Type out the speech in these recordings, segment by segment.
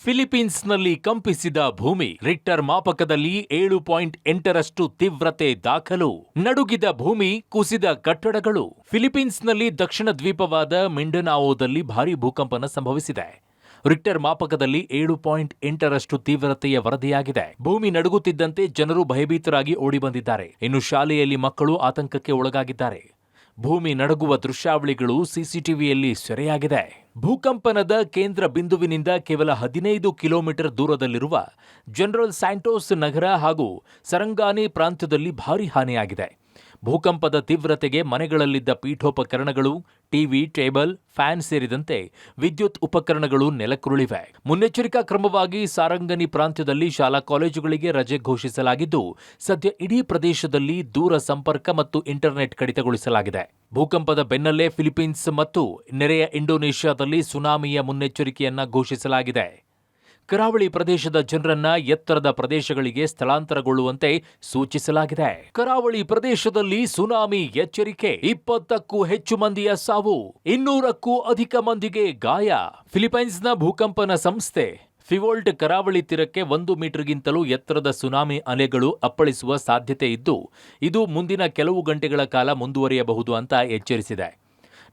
ಫಿಲಿಪೀನ್ಸ್ನಲ್ಲಿ ಕಂಪಿಸಿದ ಭೂಮಿ. ರಿಕ್ಟರ್ ಮಾಪಕದಲ್ಲಿ 7.8ರಷ್ಟು ತೀವ್ರತೆ ದಾಖಲು. ನಡುಗಿದ ಭೂಮಿ, ಕುಸಿದ ಕಟ್ಟಡಗಳು. ಫಿಲಿಪೀನ್ಸ್ನಲ್ಲಿ ದಕ್ಷಿಣ ದ್ವೀಪವಾದ ಮಿಂಡನಾವೊದಲ್ಲಿ ಭಾರೀ ಭೂಕಂಪನ ಸಂಭವಿಸಿದೆ. ರಿಕ್ಟರ್ ಮಾಪಕದಲ್ಲಿ 7.8ರಷ್ಟು ತೀವ್ರತೆಯ ವರದಿಯಾಗಿದೆ. ಭೂಮಿ ನಡುಗುತ್ತಿದ್ದಂತೆ ಜನರು ಭಯಭೀತರಾಗಿ ಓಡಿಬಂದಿದ್ದಾರೆ. ಇನ್ನು ಶಾಲೆಯಲ್ಲಿ ಮಕ್ಕಳು ಆತಂಕಕ್ಕೆ ಒಳಗಾಗಿದ್ದಾರೆ. ಭೂಮಿ ನಡುಗುವ ದೃಶ್ಯಾವಳಿಗಳು ಸಿಸಿಟಿವಿಯಲ್ಲಿ ಸೆರೆಯಾಗಿದೆ. ಭೂಕಂಪನದ ಕೇಂದ್ರ ಬಿಂದುವಿನಿಂದ ಕೇವಲ 15 ಕಿಲೋಮೀಟರ್ ದೂರದಲ್ಲಿರುವ ಜನರಲ್ ಸ್ಯಾಂಟೋಸ್ ನಗರ ಹಾಗೂ ಸರಂಗಾನಿ ಪ್ರಾಂತ್ಯದಲ್ಲಿ ಭಾರೀ ಹಾನಿಯಾಗಿದೆ. ಭೂಕಂಪದ ತೀವ್ರತೆಗೆ ಮನೆಗಳಲ್ಲಿದ್ದ ಪೀಠೋಪಕರಣಗಳು, ಟಿವಿ, ಟೇಬಲ್, ಫ್ಯಾನ್ ಸೇರಿದಂತೆ ವಿದ್ಯುತ್ ಉಪಕರಣಗಳು ನೆಲಕ್ಕುರುಳಿವೆ. ಮುನ್ನೆಚ್ಚರಿಕಾ ಕ್ರಮವಾಗಿ ಸಾರಂಗನಿ ಪ್ರಾಂತ್ಯದಲ್ಲಿ ಶಾಲಾ ಕಾಲೇಜುಗಳಿಗೆ ರಜೆ ಘೋಷಿಸಲಾಗಿದ್ದು, ಸದ್ಯ ಇಡೀ ಪ್ರದೇಶದಲ್ಲಿ ದೂರ ಸಂಪರ್ಕ ಮತ್ತು ಇಂಟರ್ನೆಟ್ ಕಡಿತಗೊಳಿಸಲಾಗಿದೆ. ಭೂಕಂಪದ ಬೆನ್ನಲ್ಲೇ ಫಿಲಿಪೀನ್ಸ್ ಮತ್ತು ನೆರೆಯ ಇಂಡೋನೇಷ್ಯಾದಲ್ಲಿ ಸುನಾಮಿಯ ಮುನ್ನೆಚ್ಚರಿಕೆಯನ್ನ ಘೋಷಿಸಲಾಗಿದೆ. ಕರಾವಳಿ ಪ್ರದೇಶದ ಜನರನ್ನ ಎತ್ತರದ ಪ್ರದೇಶಗಳಿಗೆ ಸ್ಥಳಾಂತರಗೊಳ್ಳುವಂತೆ ಸೂಚಿಸಲಾಗಿದೆ. ಕರಾವಳಿ ಪ್ರದೇಶದಲ್ಲಿ ಸುನಾಮಿ ಎಚ್ಚರಿಕೆ. 20ಕ್ಕೂ ಹೆಚ್ಚು ಮಂದಿಯ ಸಾವು, 200ಕ್ಕೂ ಅಧಿಕ ಮಂದಿಗೆ ಗಾಯ. ಫಿಲಿಪೈನ್ಸ್ನ ಭೂಕಂಪನ ಸಂಸ್ಥೆ ಫಿವೋಲ್ಟ್ ಕರಾವಳಿ ತೀರಕ್ಕೆ 1 ಮೀಟರ್ಗಿಂತಲೂ ಎತ್ತರದ ಸುನಾಮಿ ಅಲೆಗಳು ಅಪ್ಪಳಿಸುವ ಸಾಧ್ಯತೆ ಇದ್ದು, ಇದು ಮುಂದಿನ ಕೆಲವು ಗಂಟೆಗಳ ಕಾಲ ಮುಂದುವರಿಯಬಹುದು ಅಂತ ಎಚ್ಚರಿಸಿದೆ.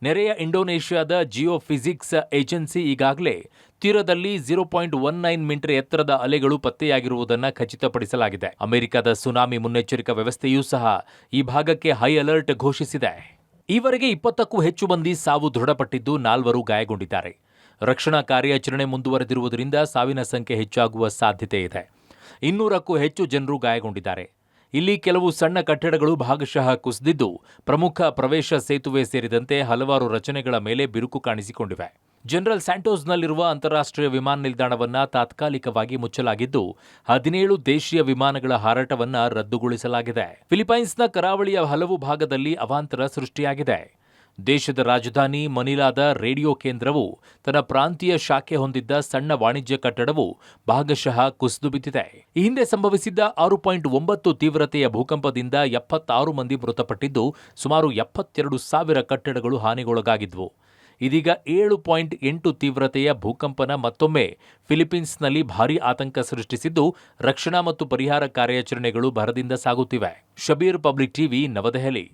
ನೆರೆಯ ಇಂಡೋನೇಷ್ಯಾದ ಜಿಯೋಫಿಸಿಕ್ಸ್ ಏಜೆನ್ಸಿ ಈಗಾಗಲೇ ತೀರದಲ್ಲಿ 0.19 ಮೀಟರ್ ಎತ್ತರದ ಅಲೆಗಳು ಪತ್ತೆಯಾಗಿರುವುದನ್ನು ಖಚಿತಪಡಿಸಲಾಗಿದೆ. ಅಮೆರಿಕದ ಸುನಾಮಿ ಮುನ್ನೆಚ್ಚರಿಕಾ ವ್ಯವಸ್ಥೆಯೂ ಸಹ ಈ ಭಾಗಕ್ಕೆ ಹೈ ಅಲರ್ಟ್ ಘೋಷಿಸಿದೆ. ಈವರೆಗೆ 20ಕ್ಕೂ ಹೆಚ್ಚು ಮಂದಿ ಸಾವು ದೃಢಪಟ್ಟಿದ್ದು, 4 ಗಾಯಗೊಂಡಿದ್ದಾರೆ. ರಕ್ಷಣಾ ಕಾರ್ಯಾಚರಣೆ ಮುಂದುವರೆದಿರುವುದರಿಂದ ಸಾವಿನ ಸಂಖ್ಯೆ ಹೆಚ್ಚಾಗುವ ಸಾಧ್ಯತೆ ಇದೆ. 200ಕ್ಕೂ ಹೆಚ್ಚು ಜನರು ಗಾಯಗೊಂಡಿದ್ದಾರೆ. ಇಲ್ಲಿ ಕೆಲವು ಸಣ್ಣ ಕಟ್ಟಡಗಳು ಭಾಗಶಃ ಕುಸಿದಿದ್ದು, ಪ್ರಮುಖ ಪ್ರವೇಶ ಸೇತುವೆ ಸೇರಿದಂತೆ ಹಲವಾರು ರಚನೆಗಳ ಮೇಲೆ ಬಿರುಕು ಕಾಣಿಸಿಕೊಂಡಿವೆ. ಜನರಲ್ ಸ್ಯಾಂಟೋಸ್ನಲ್ಲಿರುವ ಅಂತಾರಾಷ್ಟ್ರೀಯ ವಿಮಾನ ನಿಲ್ದಾಣವನ್ನು ತಾತ್ಕಾಲಿಕವಾಗಿ ಮುಚ್ಚಲಾಗಿದ್ದು, 17 ದೇಶೀಯ ವಿಮಾನಗಳ ಹಾರಾಟವನ್ನು ರದ್ದುಗೊಳಿಸಲಾಗಿದೆ. ಫಿಲಿಪೈನ್ಸ್ನ ಕರಾವಳಿಯ ಹಲವು ಭಾಗದಲ್ಲಿ ಅವಾಂತರ ಸೃಷ್ಟಿಯಾಗಿದೆ. ದೇಶದ ರಾಜಧಾನಿ ಮನಿಲಾದ ರೇಡಿಯೋ ಕೇಂದ್ರವು ತನ್ನ ಪ್ರಾಂತೀಯ ಶಾಖೆ ಹೊಂದಿದ್ದ ಸಣ್ಣ ವಾಣಿಜ್ಯ ಕಟ್ಟಡವು ಭಾಗಶಃ ಕುಸಿದು ಬಿದ್ದಿದೆ. ಈ ಹಿಂದೆ ಸಂಭವಿಸಿದ್ದ 6.9 ತೀವ್ರತೆಯ ಭೂಕಂಪದಿಂದ 76 ಮಂದಿ ಮೃತಪಟ್ಟಿದ್ದು, ಸುಮಾರು 72,000 ಕಟ್ಟಡಗಳು ಹಾನಿಗೊಳಗಾಗಿದ್ವು. ಇದೀಗ 7.8 ತೀವ್ರತೆಯ ಭೂಕಂಪನ ಮತ್ತೊಮ್ಮೆ ಫಿಲಿಪೀನ್ಸ್ನಲ್ಲಿ ಭಾರೀ ಆತಂಕ ಸೃಷ್ಟಿಸಿದ್ದು, ರಕ್ಷಣಾ ಮತ್ತು ಪರಿಹಾರ ಕಾರ್ಯಾಚರಣೆಗಳು ಭರದಿಂದ ಸಾಗುತ್ತಿವೆ. ಶಬೀರ್, ಪಬ್ಲಿಕ್ ಟಿವಿ, ನವದೆಹಲಿ.